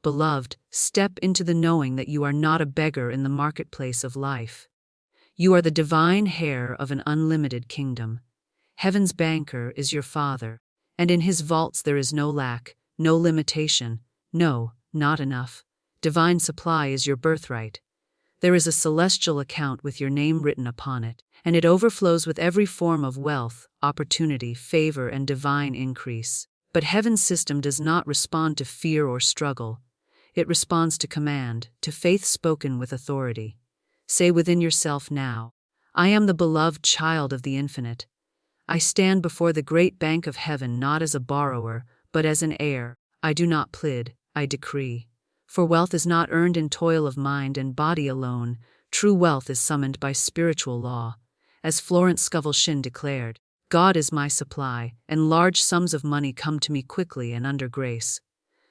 Beloved, step into the knowing that you are not a beggar in the marketplace of life. You are the divine heir of an unlimited kingdom. Heaven's banker is your Father, and in his vaults there is no lack, no limitation, no, not enough. Divine supply is your birthright. There is a celestial account with your name written upon it, and it overflows with every form of wealth, opportunity, favor, and divine increase. But heaven's system does not respond to fear or struggle. It responds to command, to faith spoken with authority. Say within yourself now, I am the beloved child of the infinite. I stand before the great bank of heaven not as a borrower, but as an heir. I do not plead, I decree. For wealth is not earned in toil of mind and body alone. True wealth is summoned by spiritual law. As Florence Scovel Shinn declared, God is my supply, and large sums of money come to me quickly and under grace.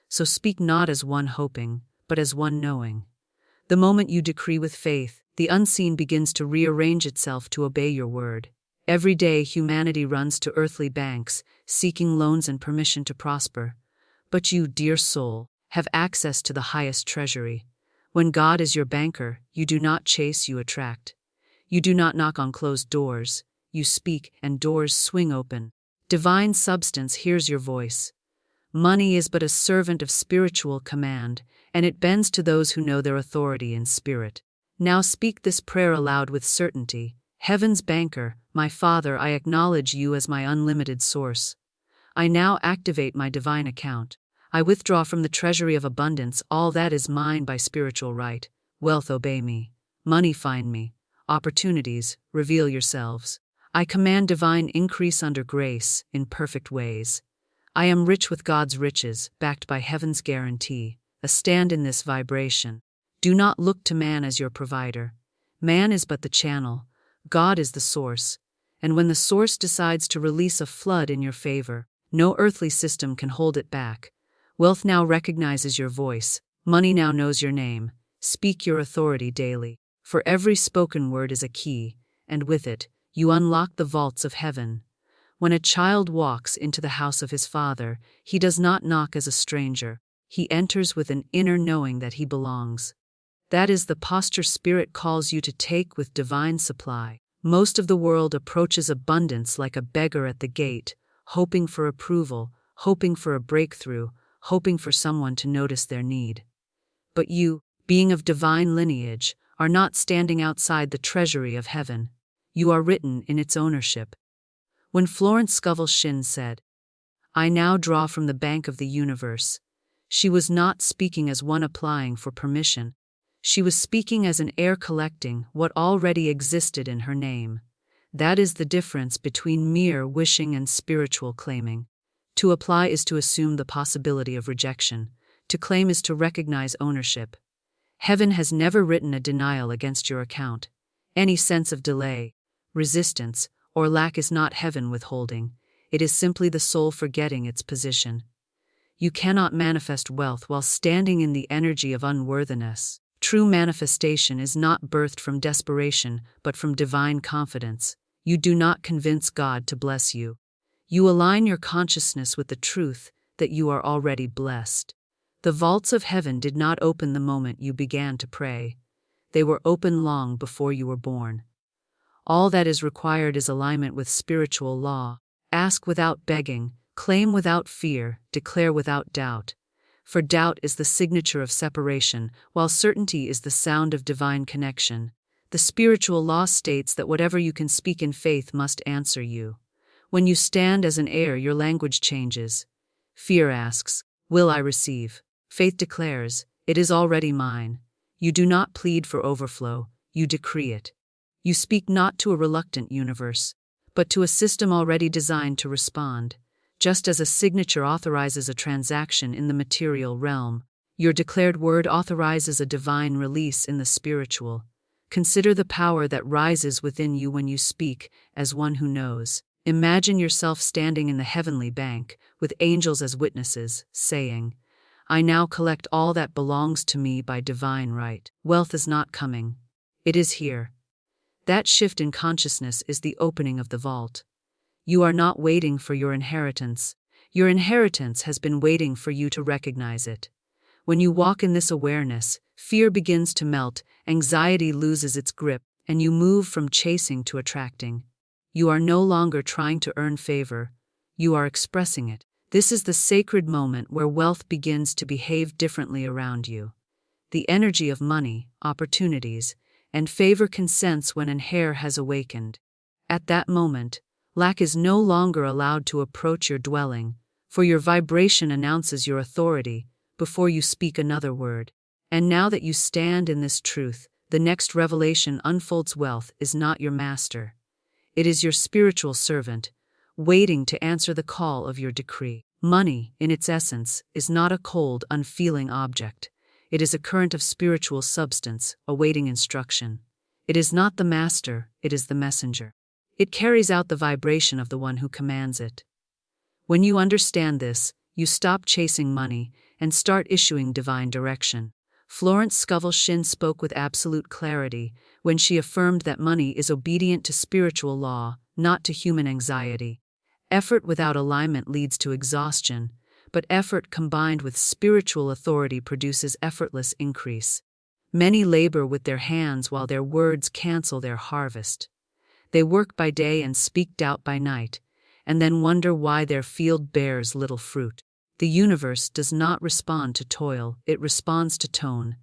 So speak not as one hoping, but as one knowing. The moment you decree with faith, the unseen begins to rearrange itself to obey your word. Every day humanity runs to earthly banks, seeking loans and permission to prosper. But you, dear soul, have access to the highest treasury. When God is your banker, you do not chase, you attract. You do not knock on closed doors, you speak and doors swing open. Divine substance hears your voice. Money is but a servant of spiritual command, and it bends to those who know their authority in spirit. Now speak this prayer aloud with certainty. Heaven's banker, my Father, I acknowledge you as my unlimited source. I now activate my divine account. I withdraw from the treasury of abundance all that is mine by spiritual right. Wealth, obey me. Money, find me. Opportunities, reveal yourselves. I command divine increase under grace, in perfect ways. I am rich with God's riches, backed by heaven's guarantee. A stand in this vibration. Do not look to man as your provider. Man is but the channel. God is the source. And when the source decides to release a flood in your favor, no earthly system can hold it back. Wealth now recognizes your voice. Money now knows your name. Speak your authority daily. For every spoken word is a key, and with it, you unlock the vaults of heaven. When a child walks into the house of his father, he does not knock as a stranger. He enters with an inner knowing that he belongs. That is the posture Spirit calls you to take with divine supply. Most of the world approaches abundance like a beggar at the gate, hoping for approval, hoping for a breakthrough, hoping for someone to notice their need. But you, being of divine lineage, are not standing outside the treasury of heaven. You are written in its ownership. When Florence Scovel Shinn said, I now draw from the bank of the universe, she was not speaking as one applying for permission. She was speaking as an heir collecting what already existed in her name. That is the difference between mere wishing and spiritual claiming. To apply is to assume the possibility of rejection. To claim is to recognize ownership. Heaven has never written a denial against your account. Any sense of delay, resistance, or lack is not heaven withholding. It is simply the soul forgetting its position. You cannot manifest wealth while standing in the energy of unworthiness. True manifestation is not birthed from desperation, but from divine confidence. You do not convince God to bless you. You align your consciousness with the truth that you are already blessed. The vaults of heaven did not open the moment you began to pray. They were open long before you were born. All that is required is alignment with spiritual law. Ask without begging, claim without fear, declare without doubt. For doubt is the signature of separation, while certainty is the sound of divine connection. The spiritual law states that whatever you can speak in faith must answer you. When you stand as an heir, your language changes. Fear asks, will I receive? Faith declares, it is already mine. You do not plead for overflow, you decree it. You speak not to a reluctant universe, but to a system already designed to respond. Just as a signature authorizes a transaction in the material realm, your declared word authorizes a divine release in the spiritual. Consider the power that rises within you when you speak as one who knows. Imagine yourself standing in the heavenly bank, with angels as witnesses, saying, I now collect all that belongs to me by divine right. Wealth is not coming. It is here. That shift in consciousness is the opening of the vault. You are not waiting for your inheritance. Your inheritance has been waiting for you to recognize it. When you walk in this awareness, fear begins to melt, anxiety loses its grip, and you move from chasing to attracting. You are no longer trying to earn favor, you are expressing it. This is the sacred moment where wealth begins to behave differently around you. The energy of money, opportunities, and favor can sense when an Heir has awakened. At that moment, lack is no longer allowed to approach your dwelling, for your vibration announces your authority before you speak another word. And now that you stand in this truth, the next revelation unfolds. Wealth is not your master. It is your spiritual servant, waiting to answer the call of your decree. Money, in its essence, is not a cold, unfeeling object. It is a current of spiritual substance, awaiting instruction. It is not the master, it is the messenger. It carries out the vibration of the one who commands it. When you understand this, you stop chasing money and start issuing divine direction. Florence Scovel Shinn spoke with absolute clarity when she affirmed that money is obedient to spiritual law, not to human anxiety. Effort without alignment leads to exhaustion, but effort combined with spiritual authority produces effortless increase. Many labor with their hands while their words cancel their harvest. They work by day and speak doubt by night, and then wonder why their field bears little fruit. The universe does not respond to toil, it responds to tone,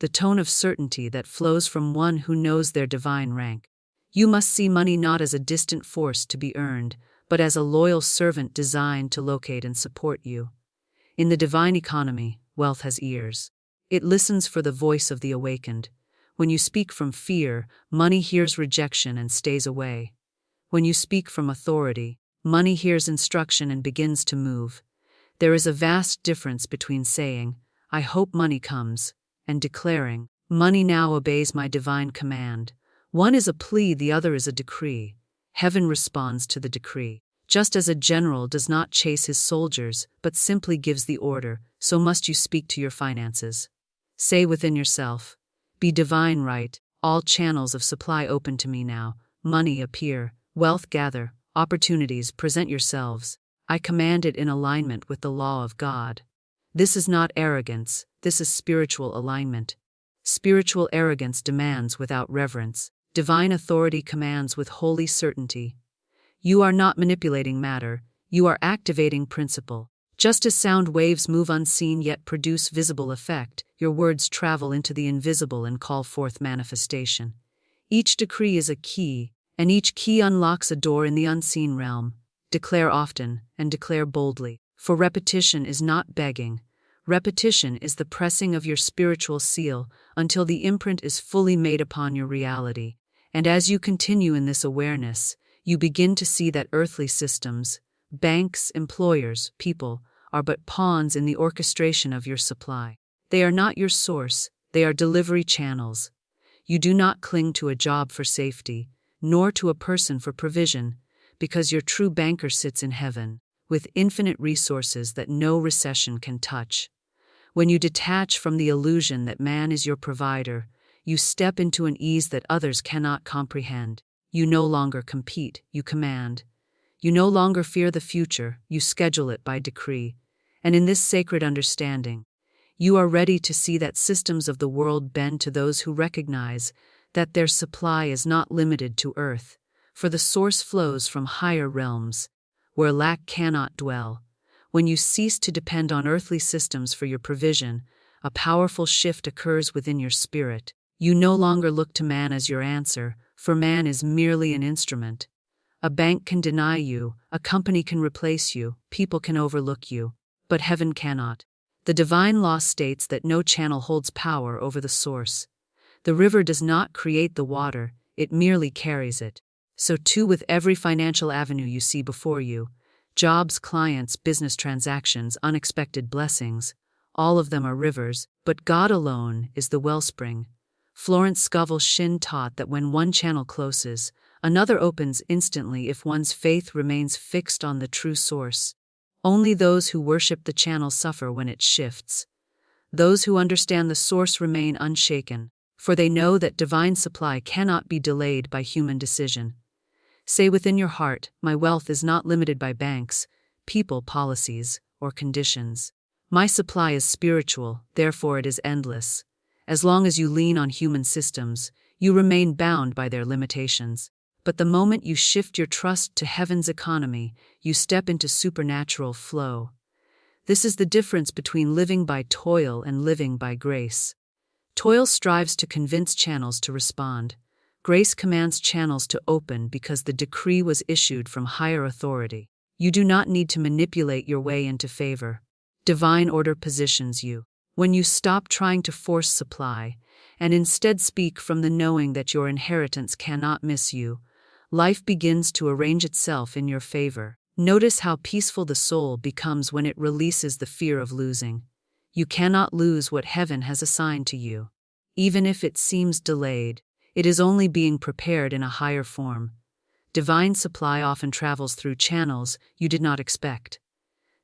the tone of certainty that flows from one who knows their divine rank. You must see money not as a distant force to be earned, but as a loyal servant designed to locate and support you. In the divine economy, wealth has ears. It listens for the voice of the awakened. When you speak from fear, money hears rejection and stays away. When you speak from authority, money hears instruction and begins to move. There is a vast difference between saying, "I hope money comes," and declaring, "Money now obeys my divine command." One is a plea, the other is a decree. Heaven responds to the decree. Just as a general does not chase his soldiers, but simply gives the order, so must you speak to your finances. Say within yourself, "Be divine right, all channels of supply open to me now, money appear, wealth gather, opportunities present yourselves. I command it in alignment with the law of God." This is not arrogance, this is spiritual alignment. Spiritual arrogance demands without reverence. Divine authority commands with holy certainty. You are not manipulating matter, you are activating principle. Just as sound waves move unseen yet produce visible effect, your words travel into the invisible and call forth manifestation. Each decree is a key, and each key unlocks a door in the unseen realm. Declare often, and declare boldly, for repetition is not begging. Repetition is the pressing of your spiritual seal until the imprint is fully made upon your reality. And as you continue in this awareness, you begin to see that earthly systems, banks, employers, people, are but pawns in the orchestration of your supply. They are not your source, they are delivery channels. You do not cling to a job for safety, nor to a person for provision, because your true banker sits in heaven, with infinite resources that no recession can touch. When you detach from the illusion that man is your provider, you step into an ease that others cannot comprehend. You no longer compete, you command. You no longer fear the future, you schedule it by decree. And in this sacred understanding, you are ready to see that systems of the world bend to those who recognize that their supply is not limited to earth, for the source flows from higher realms, where lack cannot dwell. When you cease to depend on earthly systems for your provision, a powerful shift occurs within your spirit. You no longer look to man as your answer, for man is merely an instrument. A bank can deny you, a company can replace you, people can overlook you, but heaven cannot. The divine law states that no channel holds power over the source. The river does not create the water, it merely carries it. So too with every financial avenue you see before you, jobs, clients, business transactions, unexpected blessings, all of them are rivers, but God alone is the wellspring. Florence Scovel Shinn taught that when one channel closes, another opens instantly if one's faith remains fixed on the true source. Only those who worship the channel suffer when it shifts. Those who understand the source remain unshaken, for they know that divine supply cannot be delayed by human decision. Say within your heart, "My wealth is not limited by banks, people, policies, or conditions. My supply is spiritual, therefore it is endless. As long as you lean on human systems, you remain bound by their limitations. But the moment you shift your trust to heaven's economy, you step into supernatural flow. This is the difference between living by toil and living by grace. Toil strives to convince channels to respond. Grace commands channels to open because the decree was issued from higher authority. You do not need to manipulate your way into favor. Divine order positions you. When you stop trying to force supply, and instead speak from the knowing that your inheritance cannot miss you, life begins to arrange itself in your favor. Notice how peaceful the soul becomes when it releases the fear of losing. You cannot lose what heaven has assigned to you. Even if it seems delayed, it is only being prepared in a higher form. Divine supply often travels through channels you did not expect.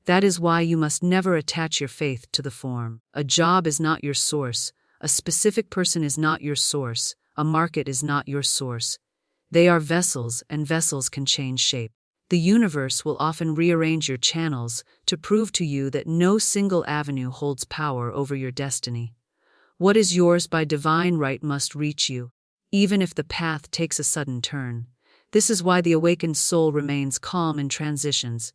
That is why you must never attach your faith to the form. A job is not your source. A specific person is not your source. A market is not your source. They are vessels, and vessels can change shape. The universe will often rearrange your channels to prove to you that no single avenue holds power over your destiny. What is yours by divine right must reach you, even if the path takes a sudden turn. This is why the awakened soul remains calm in transitions.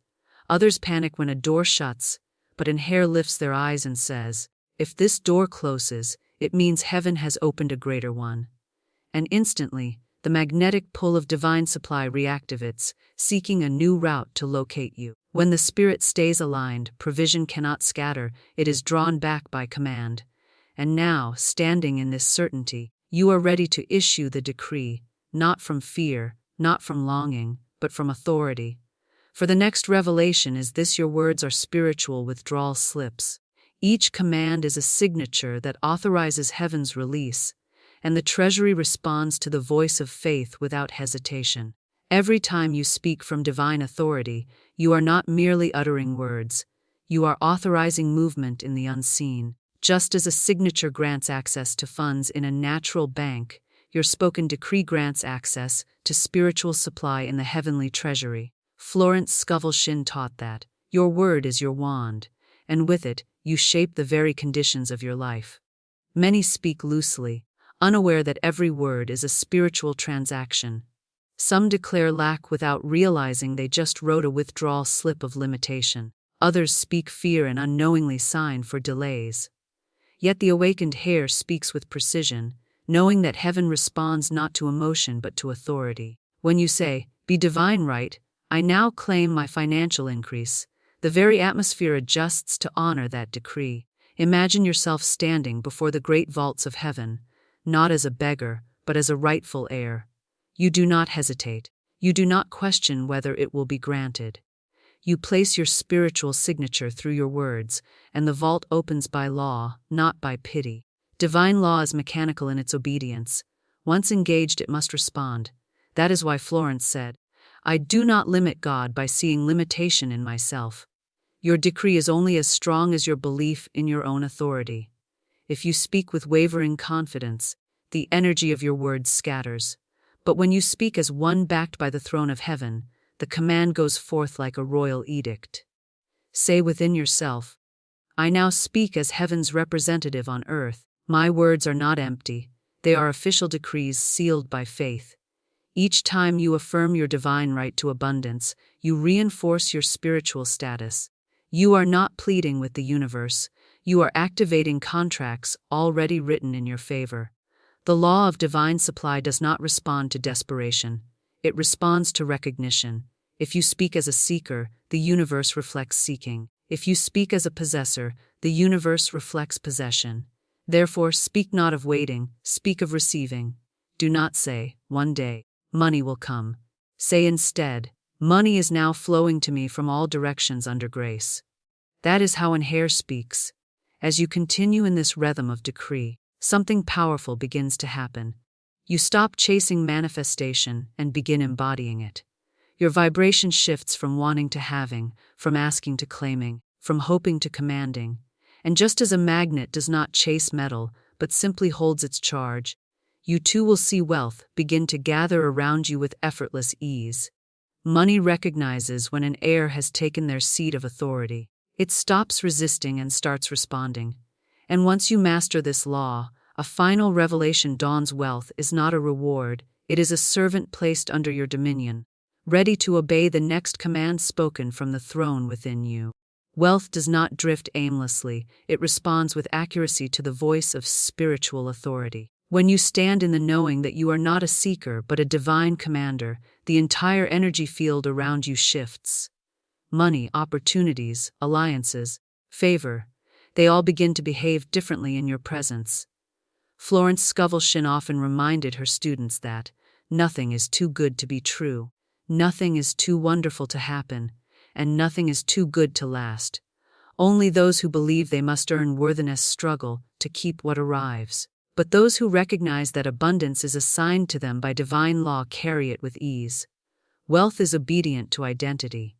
Others panic when a door shuts, but an Heir lifts their eyes and says, "If this door closes, it means heaven has opened a greater one." And instantly, the magnetic pull of divine supply reactivates, seeking a new route to locate you. When the spirit stays aligned, provision cannot scatter, it is drawn back by command. And now, standing in this certainty, you are ready to issue the decree, not from fear, not from longing, but from authority. For the next revelation is this: your words are spiritual withdrawal slips. Each command is a signature that authorizes heaven's release, and the treasury responds to the voice of faith without hesitation. Every time you speak from divine authority, you are not merely uttering words, you are authorizing movement in the unseen. Just as a signature grants access to funds in a natural bank, your spoken decree grants access to spiritual supply in the heavenly treasury. Florence Scovel Shinn taught that your word is your wand, and with it, you shape the very conditions of your life. Many speak loosely, unaware that every word is a spiritual transaction. Some declare lack without realizing they just wrote a withdrawal slip of limitation. Others speak fear and unknowingly sign for delays. Yet the awakened Heir speaks with precision, knowing that heaven responds not to emotion but to authority. When you say, "Be divine right, I now claim my financial increase," the very atmosphere adjusts to honor that decree. Imagine yourself standing before the great vaults of heaven, not as a beggar, but as a rightful heir. You do not hesitate. You do not question whether it will be granted. You place your spiritual signature through your words, and the vault opens by law, not by pity. Divine law is mechanical in its obedience. Once engaged, it must respond. That is why Florence said, "I do not limit God by seeing limitation in myself." Your decree is only as strong as your belief in your own authority. If you speak with wavering confidence, the energy of your words scatters. But when you speak as one backed by the throne of heaven, the command goes forth like a royal edict. Say within yourself, "I now speak as heaven's representative on earth. My words are not empty, they are official decrees sealed by faith." Each time you affirm your divine right to abundance, you reinforce your spiritual status. You are not pleading with the universe, you are activating contracts already written in your favor. The law of divine supply does not respond to desperation, it responds to recognition. If you speak as a seeker, the universe reflects seeking. If you speak as a possessor, the universe reflects possession. Therefore, speak not of waiting, speak of receiving. Do not say, "One day, money will come." Say instead, "Money is now flowing to me from all directions under grace." That is how an Heir speaks. As you continue in this rhythm of decree, something powerful begins to happen. You stop chasing manifestation and begin embodying it. Your vibration shifts from wanting to having, from asking to claiming, from hoping to commanding. And just as a magnet does not chase metal, but simply holds its charge, you too will see wealth begin to gather around you with effortless ease. Money recognizes when an heir has taken their seat of authority. It stops resisting and starts responding. And once you master this law, a final revelation dawns. Wealth is not a reward, it is a servant placed under your dominion, ready to obey the next command spoken from the throne within you. Wealth does not drift aimlessly, it responds with accuracy to the voice of spiritual authority. When you stand in the knowing that you are not a seeker but a divine commander, the entire energy field around you shifts. Money, opportunities, alliances, favor, they all begin to behave differently in your presence. Florence Scovel Shinn often reminded her students that nothing is too good to be true, nothing is too wonderful to happen, and nothing is too good to last. Only those who believe they must earn worthiness struggle to keep what arrives. But those who recognize that abundance is assigned to them by divine law carry it with ease. Wealth is obedient to identity.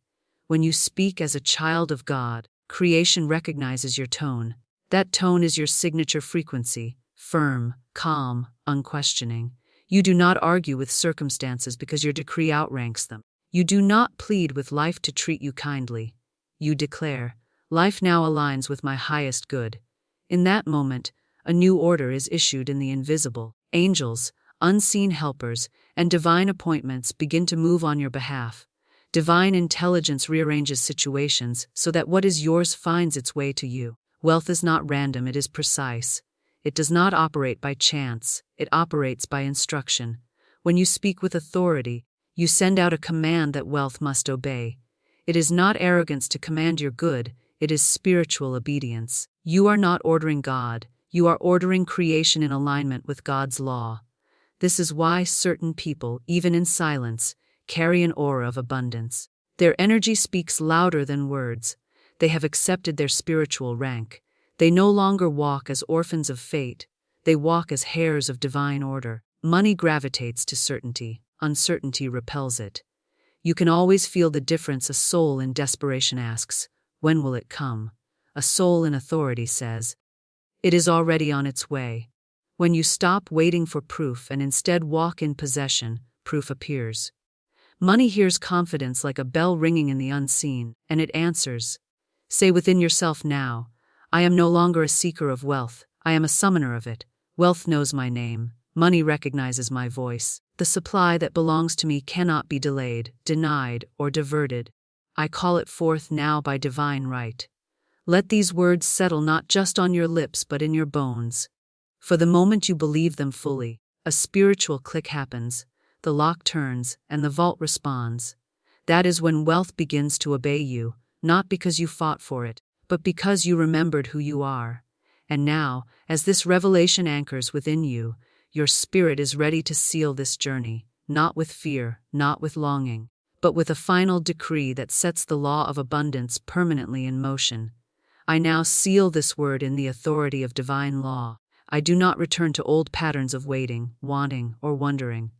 When you speak as a child of God, creation recognizes your tone. That tone is your signature frequency, firm, calm, unquestioning. You do not argue with circumstances because your decree outranks them. You do not plead with life to treat you kindly. You declare, life now aligns with my highest good. In that moment, a new order is issued in the invisible. Angels, unseen helpers, and divine appointments begin to move on your behalf. Divine intelligence rearranges situations so that what is yours finds its way to you. Wealth is not random, it is precise. It does not operate by chance, it operates by instruction. When you speak with authority, you send out a command that wealth must obey. It is not arrogance to command your good, it is spiritual obedience. You are not ordering God, you are ordering creation in alignment with God's law. This is why certain people, even in silence, carry an aura of abundance. Their energy speaks louder than words. They have accepted their spiritual rank. They no longer walk as orphans of fate, they walk as heirs of divine order. Money gravitates to certainty, uncertainty repels it. You can always feel the difference. A soul in desperation asks, when will it come? A soul in authority says, it is already on its way. When you stop waiting for proof and instead walk in possession, proof appears. Money hears confidence like a bell ringing in the unseen, and it answers. Say within yourself now, I am no longer a seeker of wealth, I am a summoner of it. Wealth knows my name, money recognizes my voice. The supply that belongs to me cannot be delayed, denied, or diverted. I call it forth now by divine right. Let these words settle not just on your lips but in your bones. For the moment you believe them fully, a spiritual click happens, the lock turns, and the vault responds. That is when wealth begins to obey you, not because you fought for it, but because you remembered who you are. And now, as this revelation anchors within you, your spirit is ready to seal this journey, not with fear, not with longing, but with a final decree that sets the law of abundance permanently in motion. I now seal this word in the authority of divine law. I do not return to old patterns of waiting, wanting, or wondering.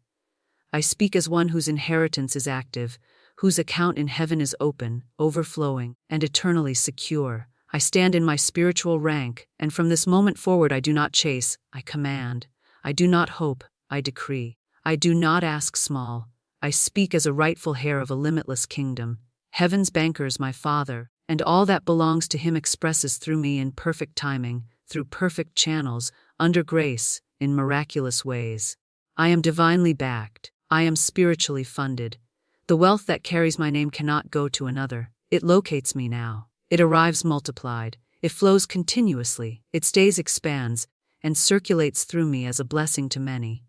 I speak as one whose inheritance is active, whose account in heaven is open, overflowing, and eternally secure. I stand in my spiritual rank, and from this moment forward I do not chase, I command. I do not hope, I decree. I do not ask small. I speak as a rightful heir of a limitless kingdom. Heaven's banker is my Father, and all that belongs to him expresses through me in perfect timing, through perfect channels, under grace, in miraculous ways. I am divinely backed. I am spiritually funded. The wealth that carries my name cannot go to another. It locates me now. It arrives multiplied. It flows continuously. It stays, expands, and circulates through me as a blessing to many.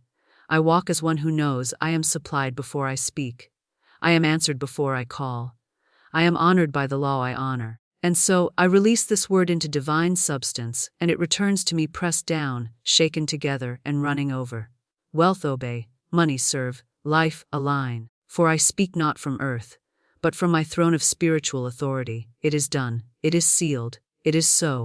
I walk as one who knows I am supplied before I speak. I am answered before I call. I am honored by the law I honor. And so, I release this word into divine substance, and it returns to me pressed down, shaken together, and running over. Wealth obey, money serve, life align. For I speak not from earth, but from my throne of spiritual authority. It is done, it is sealed, it is so.